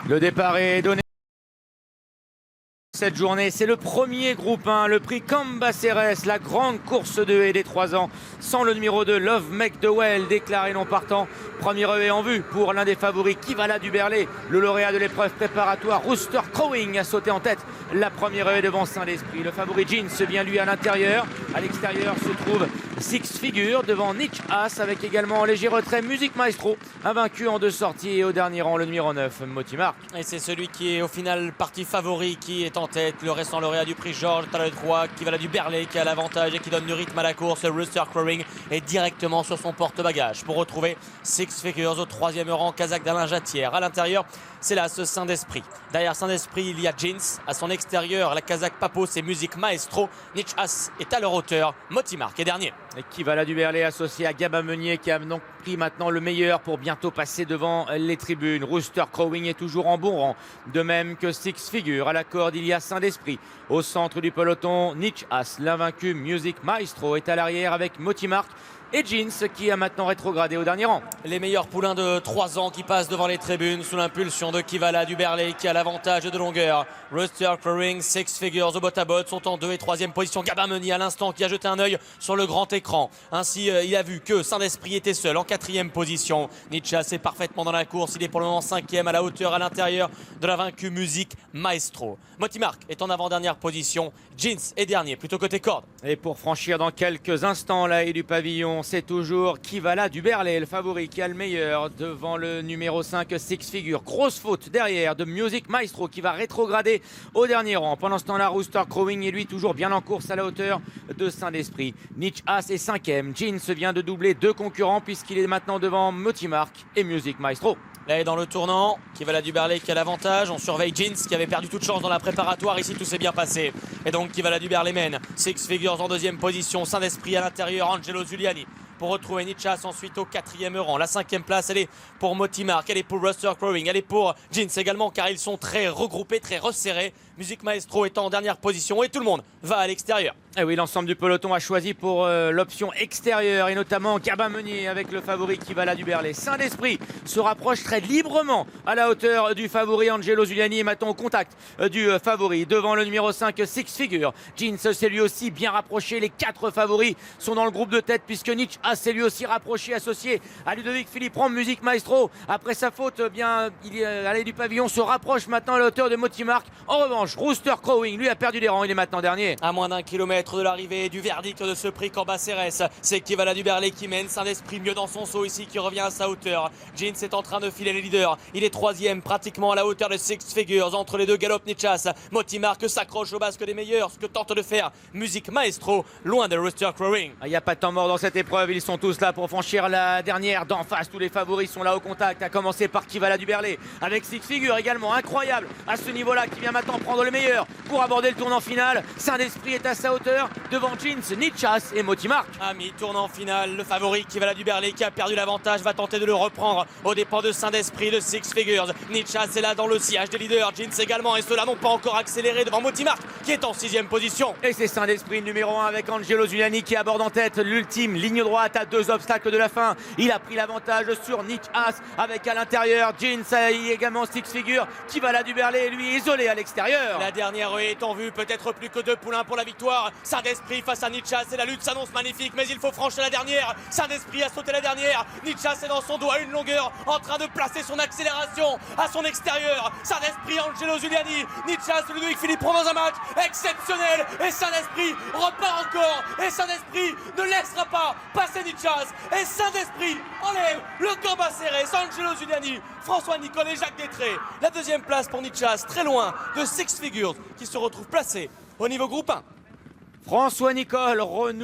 Le départ est donné cette journée. C'est le premier groupe 1, le prix Cambacérès, la grande course de haies des 3 ans. Sans le numéro 2, Love McDowell, déclaré non partant. Premier haie en vue pour l'un des favoris, Kivala du Berlay. Le lauréat de l'épreuve préparatoire, Rooster Crowing, a sauté en tête. La première haie devant Saint-Desprit. Le favori Jeans vient lui à l'intérieur. À l'extérieur se trouve Six Figure devant Nietzsche As, avec également en léger retrait Music Maestro, invaincu en 2 sorties, et au dernier rang le numéro 9, Motimark. Et c'est celui qui est au final parti favori qui est en tête. Le récent lauréat du prix Georges, t'as le 3, Kivala du Berlay qui a l'avantage et qui donne du rythme à la course. Le Rooster Crowing est directement sur son porte-bagages pour retrouver Six Figures au 3e rang, Kazakh d'Alain Jatière. À l'intérieur, c'est là ce Saint-Desprit. Derrière Saint-Desprit, il y a Jeans. À son extérieur, la Kazakh Papos et Music Maestro. Nietzsche As est à leur hauteur. Motimark est dernier. Et Kivala du Berlay associé à Gabin Meunier, qui a donc pris maintenant le meilleur pour bientôt passer devant les tribunes. Rooster Crowing est toujours en bon rang, de même que Six Figure. À la corde, il y a Saint-Desprit. Au centre du peloton, Nietzsche As, l'invaincu Music Maestro, est à l'arrière avec Motimark et Jeans qui a maintenant rétrogradé au dernier rang. Les meilleurs poulains de 3 ans qui passent devant les tribunes sous l'impulsion de Kivala du Berlay qui a l'avantage de longueur. Rooster Crowing, Six Figures au bot à bot sont en 2 et 3e position. Gabin Meunier à l'instant qui a jeté un œil sur le grand écran. Ainsi, il a vu que Saint-Desprit était seul en 4e position. Nietzsche est parfaitement dans la course. Il est pour le moment 5e à la hauteur à l'intérieur de la vaincue Music Maestro. Motimark est en avant-dernière position. Jeans est dernier, plutôt côté corde. Et pour franchir dans quelques instants la haie du pavillon, c'est toujours Kivala du Berlay, le favori qui a le meilleur devant le numéro 5, Six Figure. Grosse faute derrière de Music Maestro qui va rétrograder au dernier rang. Pendant ce temps-là, Rooster Crowing est lui toujours bien en course à la hauteur de Saint-Desprit. Nietzsche As est 5e. Jeans vient de doubler 2 concurrents puisqu'il est maintenant devant Motimark et Music Maestro. Là est dans le tournant, Kivala du Berlay qui a l'avantage. On surveille Jeans qui avait perdu toute chance dans la préparatoire. Ici tout s'est bien passé. Et donc Kivala du Berlay mène. Six Figures en 2e position. Saint-Desprit à l'intérieur. Angelo Zuliani pour retrouver Nietzsche As ensuite au 4e rang. La 5e place, elle est pour Motimark, elle est pour Rooster Crowing, elle est pour Jeans également, car ils sont très regroupés, très resserrés. Music Maestro étant en dernière position et tout le monde va à l'extérieur. Et oui, l'ensemble du peloton a choisi pour l'option extérieure, et notamment Gabin Meunier avec le favori Kivala du Berlay. Saint-Desprit se rapproche très librement à la hauteur du favori Angelo Zuliani et maintenant au contact du favori devant le numéro 5, Six Figure. Jeans s'est lui aussi bien rapproché. Les 4 favoris sont dans le groupe de tête puisque Nietzsche s'est lui aussi rapproché, associé à Ludovic Philippe Rome. Music Maestro, après sa faute, bien, il est à l'allée du pavillon, se rapproche maintenant à la hauteur de Motimark. En revanche, Rooster Crowing, lui, a perdu des rangs, il est maintenant dernier. À moins d'1 kilomètre de l'arrivée du verdict de ce prix Cambacérès, c'est Kivala du Berlay qui mène. Saint-Desprit mieux dans son saut ici qui revient à sa hauteur. Jeans est en train de filer les leaders. Il est 3e, pratiquement à la hauteur de Six Figures. Entre les deux galopes Nietzsche As. Motimark s'accroche au basque des meilleurs, ce que tente de faire Music Maestro, loin de Rooster Crowing. Il n'y a pas de temps mort dans cette épreuve, ils sont tous là pour franchir la dernière d'en face. Tous les favoris sont là au contact, à commencer par Kivala du Berlay, avec Six Figures également, incroyable à ce niveau-là, qui vient maintenant prendre le meilleur pour aborder le tournant final. Saint-Desprit est à sa hauteur, devant Jeans, Nietzsche As et Motimark. À mi-tournant final, le favori Kivala du Berlay qui a perdu l'avantage va tenter de le reprendre aux dépens de Saint-Desprit, de Six Figures. Nietzsche As est là dans le sillage des leaders, Jeans également, et ceux-là n'ont pas encore accéléré devant Motimark qui est en 6e position. Et c'est Saint-Desprit numéro 1 avec Angelo Zuliani qui aborde en tête l'ultime ligne droite à 2 obstacles de la fin. Il a pris l'avantage sur Nietzsche As avec à l'intérieur Jeans et également Six Figures. Kivala du Berlay, lui, isolé à l'extérieur. La dernière haie est en vue, peut-être plus que 2 poulains pour la victoire. Saint-Desprit face à Nietzsche As et la lutte s'annonce magnifique, mais il faut franchir la dernière. Saint-Desprit a sauté la dernière. Nietzsche As est dans son dos à une longueur, en train de placer son accélération à son extérieur. Saint-Desprit, Angelo Zuliani, Nietzsche As, Ludovic Philippe Rome dans un match exceptionnel. Et Saint-Desprit repart encore. Et Saint-Desprit ne laissera pas passer Nietzsche As. Et Saint-Desprit enlève le Cambacérès. Angelo Zuliani, François Nicole et Jacques Détré. La 2e place pour Nietzsche As, très loin de Six Figures qui se retrouve placé au niveau groupe 1. François Nicole renoue